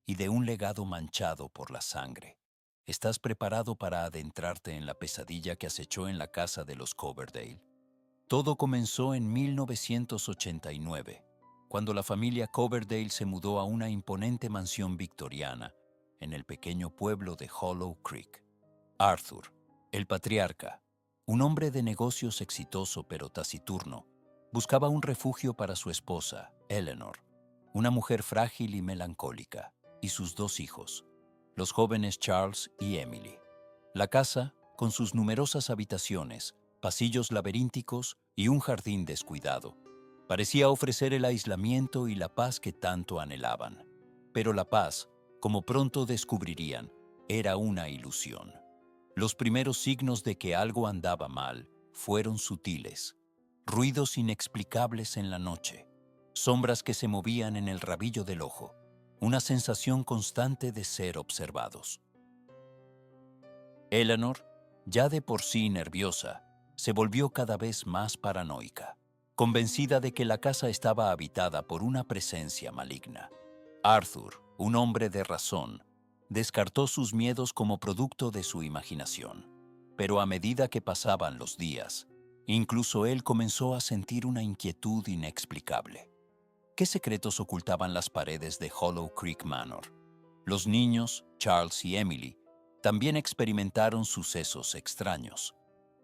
y de un legado manchado por la sangre. ¿Estás preparado para adentrarte en la pesadilla que acechó en la casa de los Coverdale? Todo comenzó en 1989, cuando la familia Coverdale se mudó a una imponente mansión victoriana en el pequeño pueblo de Hollow Creek. Arthur, el patriarca, un hombre de negocios exitoso pero taciturno, buscaba un refugio para su esposa, Eleanor, una mujer frágil y melancólica, y sus 2 hijos, los jóvenes Charles y Emily. La casa, con sus numerosas habitaciones, pasillos laberínticos y un jardín descuidado, parecía ofrecer el aislamiento y la paz que tanto anhelaban. Pero la paz, como pronto descubrirían, era una ilusión. Los primeros signos de que algo andaba mal fueron sutiles, ruidos inexplicables en la noche, sombras que se movían en el rabillo del ojo, una sensación constante de ser observados. Eleanor, ya de por sí nerviosa, se volvió cada vez más paranoica, convencida de que la casa estaba habitada por una presencia maligna. Arthur, un hombre de razón, descartó sus miedos como producto de su imaginación. Pero a medida que pasaban los días, incluso él comenzó a sentir una inquietud inexplicable. ¿Qué secretos ocultaban las paredes de Hollow Creek Manor? Los niños, Charles y Emily, también experimentaron sucesos extraños.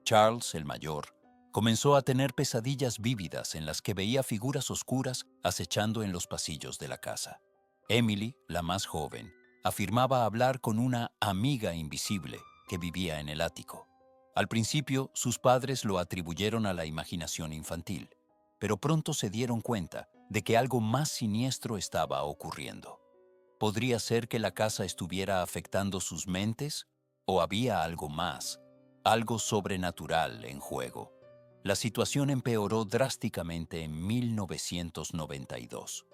Charles, el mayor, comenzó a tener pesadillas vívidas en las que veía figuras oscuras acechando en los pasillos de la casa. Emily, la más joven, afirmaba hablar con una amiga invisible que vivía en el ático. Al principio, sus padres lo atribuyeron a la imaginación infantil, pero pronto se dieron cuenta de que algo más siniestro estaba ocurriendo. ¿Podría ser que la casa estuviera afectando sus mentes? ¿O había algo más, algo sobrenatural en juego? La situación empeoró drásticamente en 1992.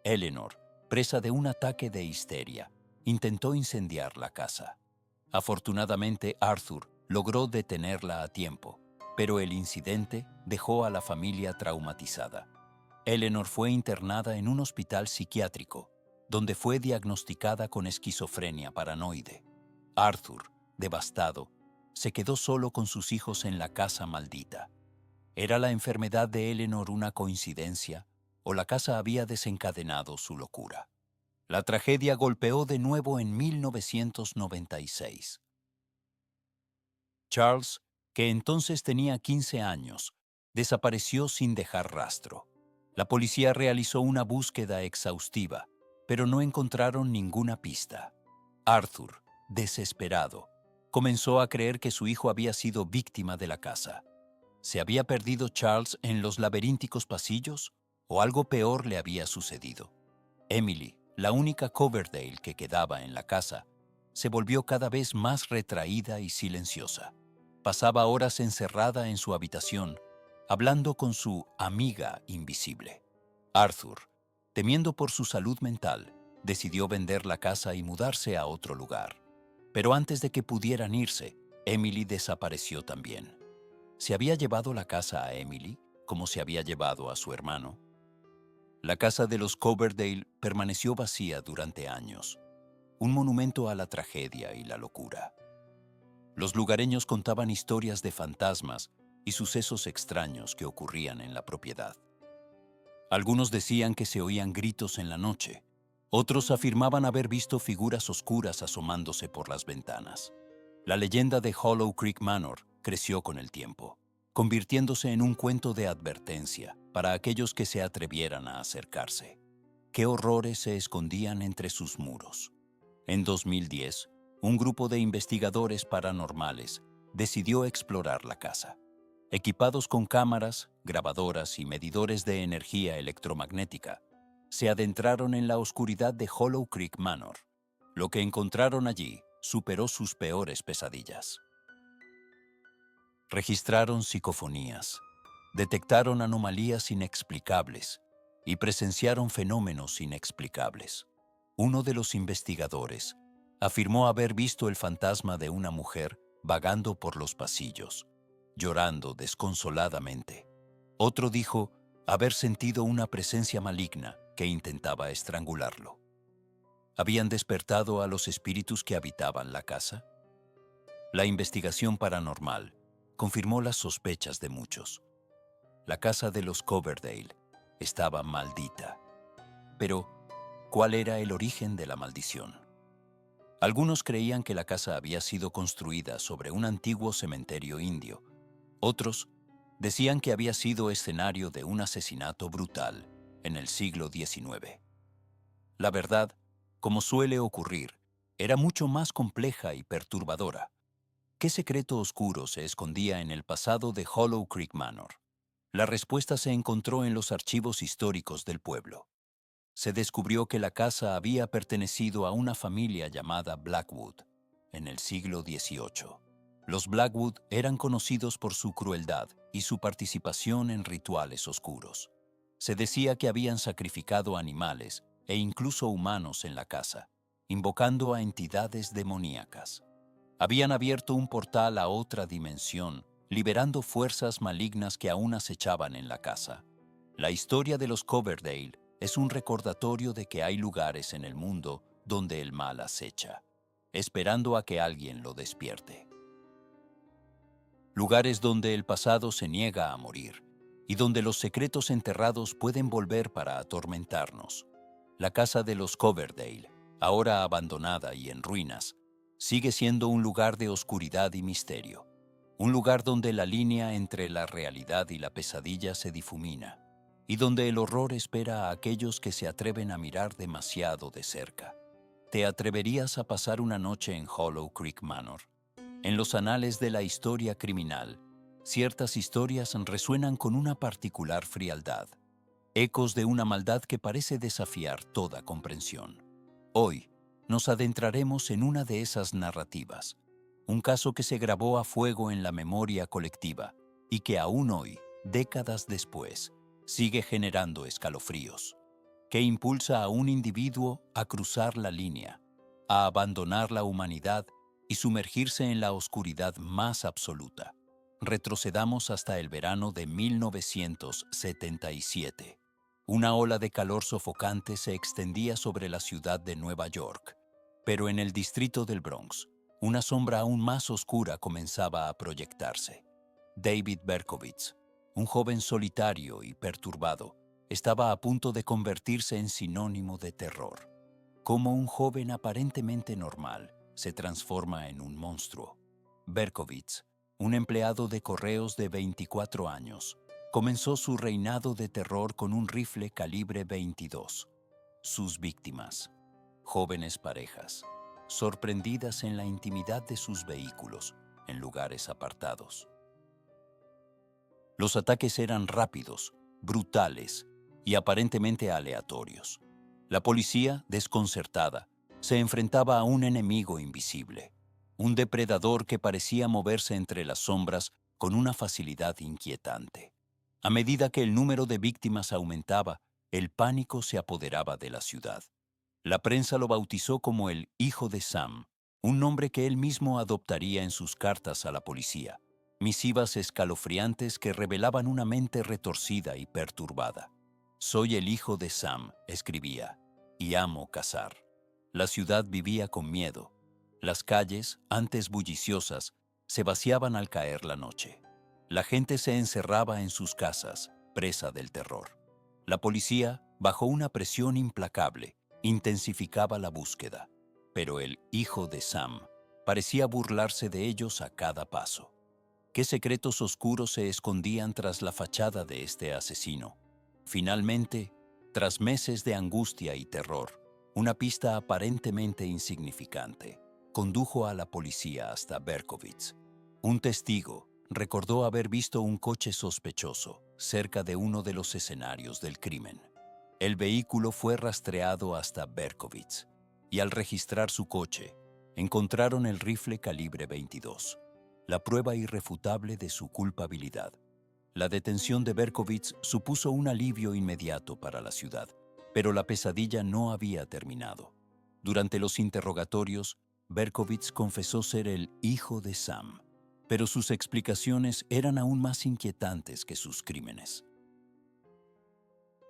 Eleanor, presa de un ataque de histeria, intentó incendiar la casa. Afortunadamente, Arthur logró detenerla a tiempo, pero el incidente dejó a la familia traumatizada. Eleanor fue internada en un hospital psiquiátrico, donde fue diagnosticada con esquizofrenia paranoide. Arthur, devastado, se quedó solo con sus hijos en la casa maldita. ¿Era la enfermedad de Eleanor una coincidencia o la casa había desencadenado su locura? La tragedia golpeó de nuevo en 1996. Charles, que entonces tenía 15 años, desapareció sin dejar rastro. La policía realizó una búsqueda exhaustiva, pero no encontraron ninguna pista. Arthur, desesperado, comenzó a creer que su hijo había sido víctima de la casa. ¿Se había perdido Charles en los laberínticos pasillos o algo peor le había sucedido. Emily, la única Coverdale que quedaba en la casa, se volvió cada vez más retraída y silenciosa. Pasaba horas encerrada en su habitación, hablando con su amiga invisible. Arthur, temiendo por su salud mental, decidió vender la casa y mudarse a otro lugar. Pero antes de que pudieran irse, Emily desapareció también. ¿Se había llevado la casa a Emily, como se había llevado a su hermano? La casa de los Coverdale permaneció vacía durante años, un monumento a la tragedia y la locura. Los lugareños contaban historias de fantasmas y sucesos extraños que ocurrían en la propiedad. Algunos decían que se oían gritos en la noche, otros afirmaban haber visto figuras oscuras asomándose por las ventanas. La leyenda de Hollow Creek Manor creció con el tiempo, convirtiéndose en un cuento de advertencia para aquellos que se atrevieran a acercarse. ¿Qué horrores se escondían entre sus muros? En 2010, un grupo de investigadores paranormales decidió explorar la casa. Equipados con cámaras, grabadoras y medidores de energía electromagnética, se adentraron en la oscuridad de Hollow Creek Manor. Lo que encontraron allí superó sus peores pesadillas. Registraron psicofonías, detectaron anomalías inexplicables y presenciaron fenómenos inexplicables. Uno de los investigadores afirmó haber visto el fantasma de una mujer vagando por los pasillos, llorando desconsoladamente. Otro dijo haber sentido una presencia maligna que intentaba estrangularlo. ¿Habían despertado a los espíritus que habitaban la casa? La investigación paranormal confirmó las sospechas de muchos. La casa de los Coverdale estaba maldita. Pero, ¿cuál era el origen de la maldición? Algunos creían que la casa había sido construida sobre un antiguo cementerio indio. Otros decían que había sido escenario de un asesinato brutal en el siglo XIX. La verdad, como suele ocurrir, era mucho más compleja y perturbadora. ¿Qué secreto oscuro se escondía en el pasado de Hollow Creek Manor? La respuesta se encontró en los archivos históricos del pueblo. Se descubrió que la casa había pertenecido a una familia llamada Blackwood en el siglo XVIII. Los Blackwood eran conocidos por su crueldad y su participación en rituales oscuros. Se decía que habían sacrificado animales e incluso humanos en la casa, invocando a entidades demoníacas. Habían abierto un portal a otra dimensión, liberando fuerzas malignas que aún acechaban en la casa. La historia de los Coverdale es un recordatorio de que hay lugares en el mundo donde el mal acecha, esperando a que alguien lo despierte. Lugares donde el pasado se niega a morir y donde los secretos enterrados pueden volver para atormentarnos. La casa de los Coverdale, ahora abandonada y en ruinas, sigue siendo un lugar de oscuridad y misterio, un lugar donde la línea entre la realidad y la pesadilla se difumina, y donde el horror espera a aquellos que se atreven a mirar demasiado de cerca. ¿Te atreverías a pasar una noche en Hollow Creek Manor? En los anales de la historia criminal, ciertas historias resuenan con una particular frialdad, ecos de una maldad que parece desafiar toda comprensión. Hoy, nos adentraremos en una de esas narrativas, un caso que se grabó a fuego en la memoria colectiva y que aún hoy, décadas después, sigue generando escalofríos, que impulsa a un individuo a cruzar la línea, a abandonar la humanidad y sumergirse en la oscuridad más absoluta. Retrocedamos hasta el verano de 1977. Una ola de calor sofocante se extendía sobre la ciudad de Nueva York, pero en el distrito del Bronx, una sombra aún más oscura comenzaba a proyectarse. David Berkowitz, un joven solitario y perturbado, estaba a punto de convertirse en sinónimo de terror. Como un joven aparentemente normal se transforma en un monstruo. Berkowitz, un empleado de correos de 24 años, comenzó su reinado de terror con un rifle calibre 22. Sus víctimas, jóvenes parejas, sorprendidas en la intimidad de sus vehículos, en lugares apartados. Los ataques eran rápidos, brutales y aparentemente aleatorios. La policía, desconcertada, se enfrentaba a un enemigo invisible, un depredador que parecía moverse entre las sombras con una facilidad inquietante. A medida que el número de víctimas aumentaba, el pánico se apoderaba de la ciudad. La prensa lo bautizó como el Hijo de Sam, un nombre que él mismo adoptaría en sus cartas a la policía, misivas escalofriantes que revelaban una mente retorcida y perturbada. «Soy el hijo de Sam», escribía, «y amo cazar». La ciudad vivía con miedo. Las calles, antes bulliciosas, se vaciaban al caer la noche. La gente se encerraba en sus casas, presa del terror. La policía, bajo una presión implacable, intensificaba la búsqueda, pero el Hijo de Sam parecía burlarse de ellos a cada paso. ¿Qué secretos oscuros se escondían tras la fachada de este asesino? Finalmente, tras meses de angustia y terror, una pista aparentemente insignificante condujo a la policía hasta Berkowitz. Un testigo recordó haber visto un coche sospechoso cerca de uno de los escenarios del crimen. El vehículo fue rastreado hasta Berkowitz y al registrar su coche, encontraron el rifle calibre 22, la prueba irrefutable de su culpabilidad. La detención de Berkowitz supuso un alivio inmediato para la ciudad, pero la pesadilla no había terminado. Durante los interrogatorios, Berkowitz confesó ser el hijo de Sam, pero sus explicaciones eran aún más inquietantes que sus crímenes.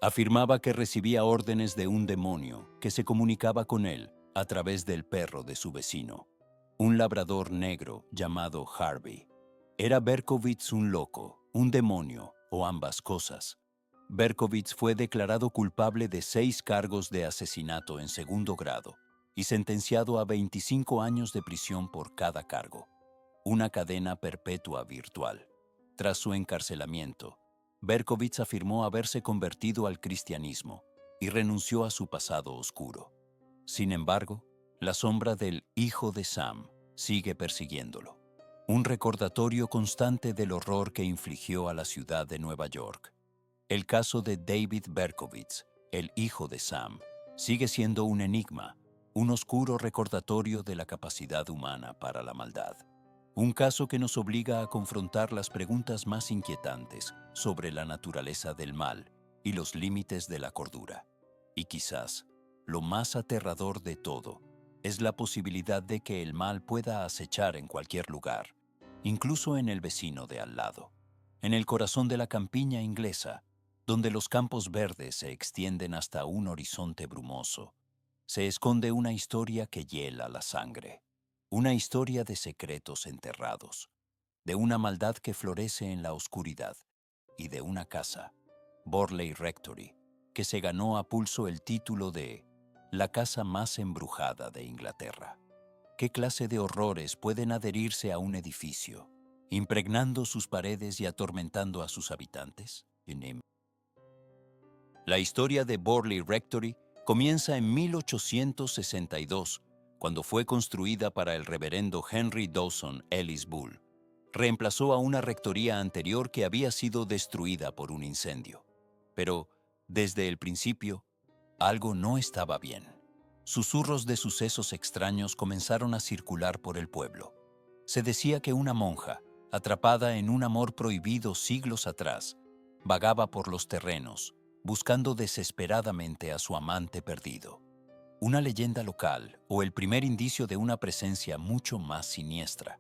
Afirmaba que recibía órdenes de un demonio que se comunicaba con él a través del perro de su vecino, un labrador negro llamado Harvey. ¿Era Berkowitz un loco, un demonio o ambas cosas? Berkowitz fue declarado culpable de 6 cargos de asesinato en segundo grado y sentenciado a 25 años de prisión por cada cargo, una cadena perpetua virtual. Tras su encarcelamiento, Berkowitz afirmó haberse convertido al cristianismo y renunció a su pasado oscuro. Sin embargo, la sombra del Hijo de Sam sigue persiguiéndolo, un recordatorio constante del horror que infligió a la ciudad de Nueva York. El caso de David Berkowitz, el hijo de Sam, sigue siendo un enigma, un oscuro recordatorio de la capacidad humana para la maldad. Un caso que nos obliga a confrontar las preguntas más inquietantes sobre la naturaleza del mal y los límites de la cordura. Y quizás, lo más aterrador de todo, es la posibilidad de que el mal pueda acechar en cualquier lugar, incluso en el vecino de al lado, en el corazón de la campiña inglesa, donde los campos verdes se extienden hasta un horizonte brumoso. Se esconde una historia que hiela la sangre, una historia de secretos enterrados, de una maldad que florece en la oscuridad y de una casa, Borley Rectory, que se ganó a pulso el título de la casa más embrujada de Inglaterra. ¿Qué clase de horrores pueden adherirse a un edificio, impregnando sus paredes y atormentando a sus habitantes? La historia de Borley Rectory comienza en 1862, cuando fue construida para el reverendo Henry Dawson Ellis Bull. Reemplazó a una rectoría anterior que había sido destruida por un incendio. Pero, desde el principio, algo no estaba bien. Susurros de sucesos extraños comenzaron a circular por el pueblo. Se decía que una monja, atrapada en un amor prohibido siglos atrás, vagaba por los terrenos, buscando desesperadamente a su amante perdido. Una leyenda local o el primer indicio de una presencia mucho más siniestra.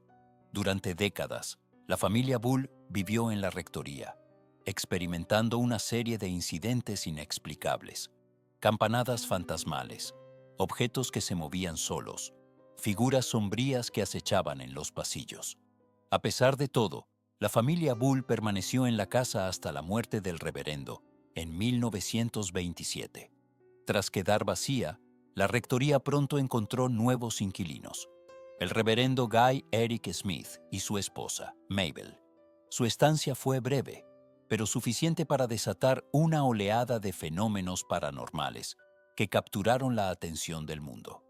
Durante décadas, la familia Bull vivió en la rectoría, experimentando una serie de incidentes inexplicables, campanadas fantasmales, objetos que se movían solos, figuras sombrías que acechaban en los pasillos. A pesar de todo, la familia Bull permaneció en la casa hasta la muerte del reverendo, en 1927. Tras quedar vacía, la rectoría pronto encontró nuevos inquilinos, el reverendo Guy Eric Smith y su esposa, Mabel. Su estancia fue breve, pero suficiente para desatar una oleada de fenómenos paranormales que capturaron la atención del mundo.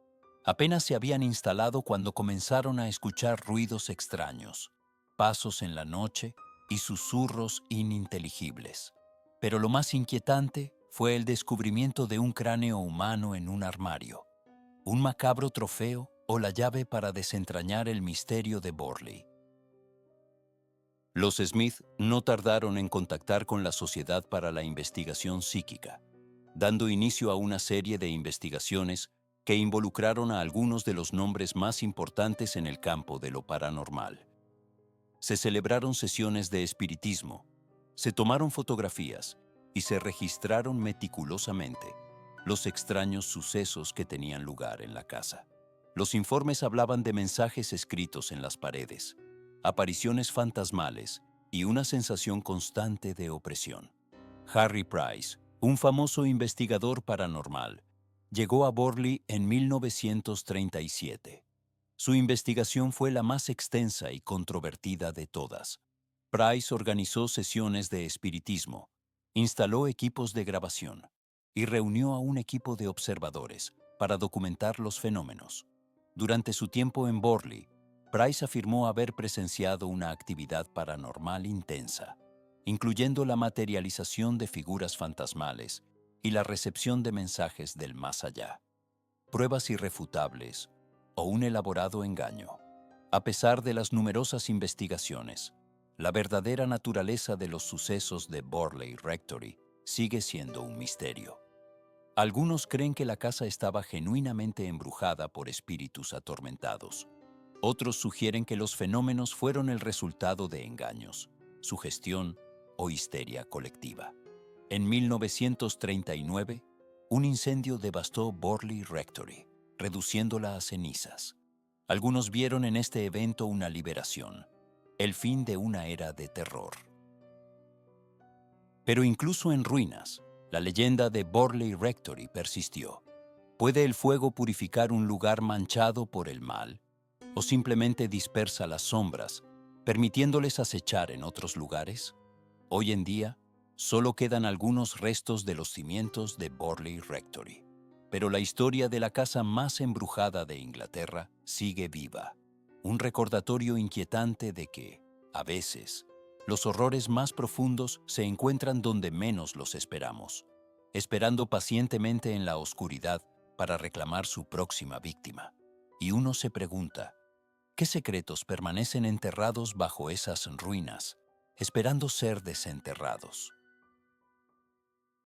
Apenas se habían instalado cuando comenzaron a escuchar ruidos extraños, pasos en la noche y susurros ininteligibles. Pero lo más inquietante fue el descubrimiento de un cráneo humano en un armario, un macabro trofeo o la llave para desentrañar el misterio de Borley. Los Smith no tardaron en contactar con la Sociedad para la Investigación Psíquica, dando inicio a una serie de investigaciones que involucraron a algunos de los nombres más importantes en el campo de lo paranormal. Se celebraron sesiones de espiritismo, se tomaron fotografías y se registraron meticulosamente los extraños sucesos que tenían lugar en la casa. Los informes hablaban de mensajes escritos en las paredes, apariciones fantasmales y una sensación constante de opresión. Harry Price, un famoso investigador paranormal, llegó a Borley en 1937. Su investigación fue la más extensa y controvertida de todas. Price organizó sesiones de espiritismo, instaló equipos de grabación y reunió a un equipo de observadores para documentar los fenómenos. Durante su tiempo en Borley, Price afirmó haber presenciado una actividad paranormal intensa, incluyendo la materialización de figuras fantasmales y la recepción de mensajes del más allá, pruebas irrefutables o un elaborado engaño. A pesar de las numerosas investigaciones, la verdadera naturaleza de los sucesos de Borley Rectory sigue siendo un misterio. Algunos creen que la casa estaba genuinamente embrujada por espíritus atormentados. Otros sugieren que los fenómenos fueron el resultado de engaños, sugestión o histeria colectiva. En 1939, un incendio devastó Borley Rectory, reduciéndola a cenizas. Algunos vieron en este evento una liberación, el fin de una era de terror. Pero incluso en ruinas, la leyenda de Borley Rectory persistió. ¿Puede el fuego purificar un lugar manchado por el mal? ¿O simplemente dispersa las sombras, permitiéndoles acechar en otros lugares? Hoy en día, solo quedan algunos restos de los cimientos de Borley Rectory. Pero la historia de la casa más embrujada de Inglaterra sigue viva. Un recordatorio inquietante de que, a veces, los horrores más profundos se encuentran donde menos los esperamos, esperando pacientemente en la oscuridad para reclamar su próxima víctima. Y uno se pregunta, ¿qué secretos permanecen enterrados bajo esas ruinas, esperando ser desenterrados?